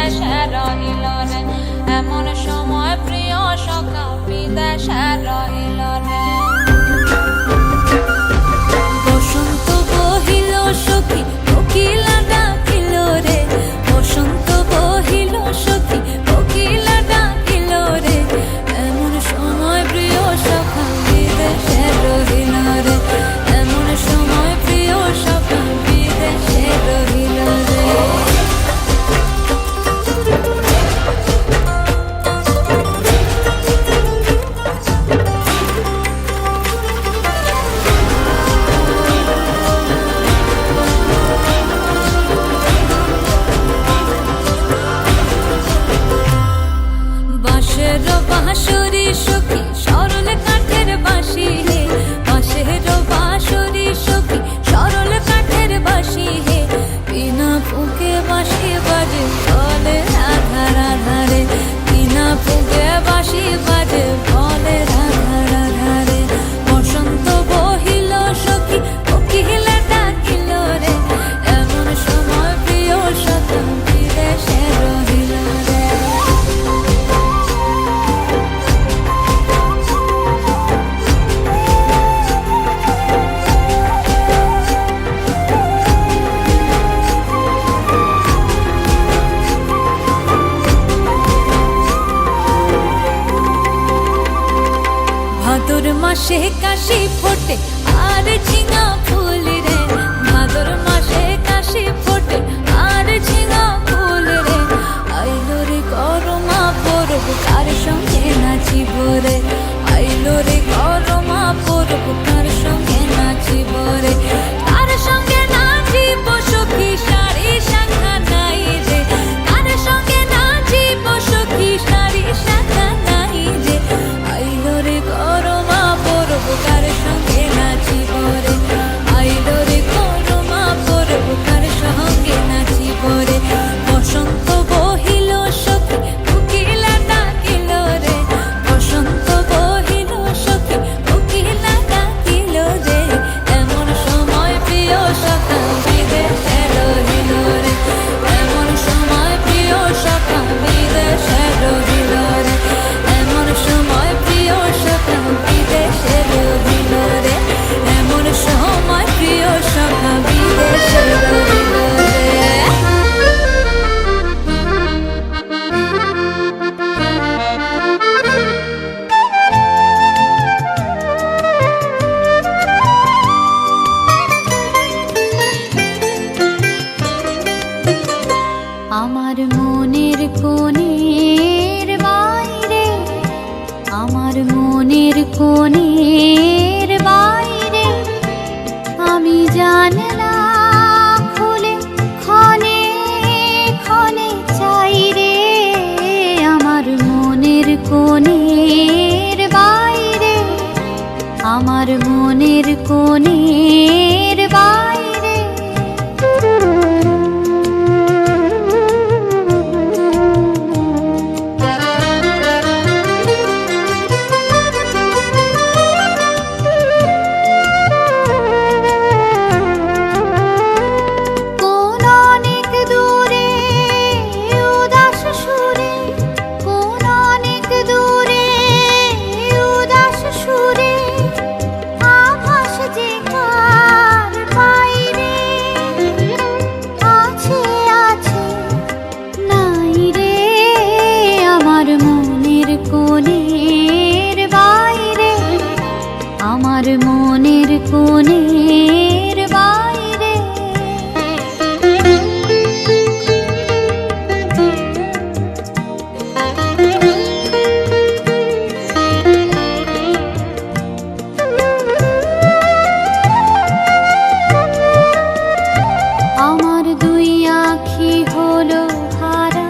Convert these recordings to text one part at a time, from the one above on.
বিদেশে রহিল রে, এমন সময় প্রিয় সখা বিদেশে রহিল রে। বসন্ত বহিল সখী কোকিলা ডাকিল রে, বসন্ত বহিল সখী কোকিলা ডাকিল রে, এমন সময় প্রিয় সখা বিদেশে রহিল রে, এমন সময় প্রিয় সখা বিদেশে রহিল রে। বাঁশের বাঁশরি সখী সরল কাঠের বাঁশি হে, বাঁশের বাঁশরি সখী সরল কাঠের বাঁশি হে, বিনা ফুঁকে বাঁশি বাজে বলে রাধা রাধা রে, বিনা ফুঁকে বাঁশি বাজে বলে রাধা রাধা রে। বসন্ত বহিল সখী কোকিলা ডাকিল রে, এমন সময় প্রিয় সখা বিদেশে রহিল রে। ভাদর মাসে কাশি ফোটে আর ঝিঙা ফুল রে, ভাদর মাসে কাশি ফোটে আর ঝিঙা ফুল রে, আইলো রে করমা পরব কার সঙ্গে নাচিব রে, আইলো রে করমা পরব কার সঙ্গে নাচিব রে, কার সঙ্গে নাচিব সখী সারি শাখা নাই রে, কার সঙ্গে নাচিব সখী সারি শাখা নাই রে, আইলো রে করমা পরব কার সঙ্গে নাচিব রে, আইলো রে করমা পরব কার সঙ্গে নাচিব রে। বসন্ত বহিল সখী কোকিলা ডাকিল রে, বসন্ত বহিল সখী কোকিলা ডাকিল রে, এমন সময় প্রিয় সখা বিদেশে রহিল রে, এমন সময় প্রিয় সখা বিদেশে রহিল রে, এমন সময় প্রিয় সখা বিদেশে রহিল রে, এমন সময় প্রিয় সখা বিদেশে রহিল রে। আমার মনের কোণের বাইরে, আমার মনের কোণের বাইরে, আমি জানলা খুলে ক্ষণে ক্ষণে চাই রে, আমার মনের কোণের বাইরে, আমার মনের কোণের বাইরে। কোন অনেক দূরে উদাস সুরে, কোন অনেক দূরে উদাস সুরে, আভাস যে কার বাইরে, আছে আছে নাই রে, আমার মনের কোণের বাইরে, আমার মনের কোণের বাইরে। আমার দুই আঁখি হলো হারা,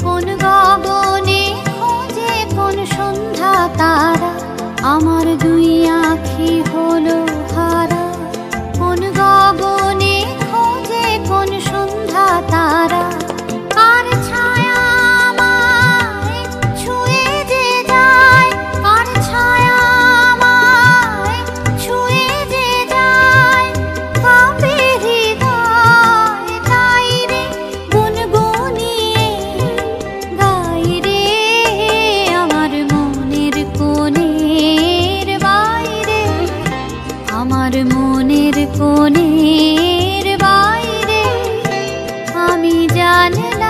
কোন গগনে খোঁজে কোন সন্ধ্যা তারা, আমার দুই আঁখি হলো হারা, আমার মনের কোণের বাইরে আমি জানলাম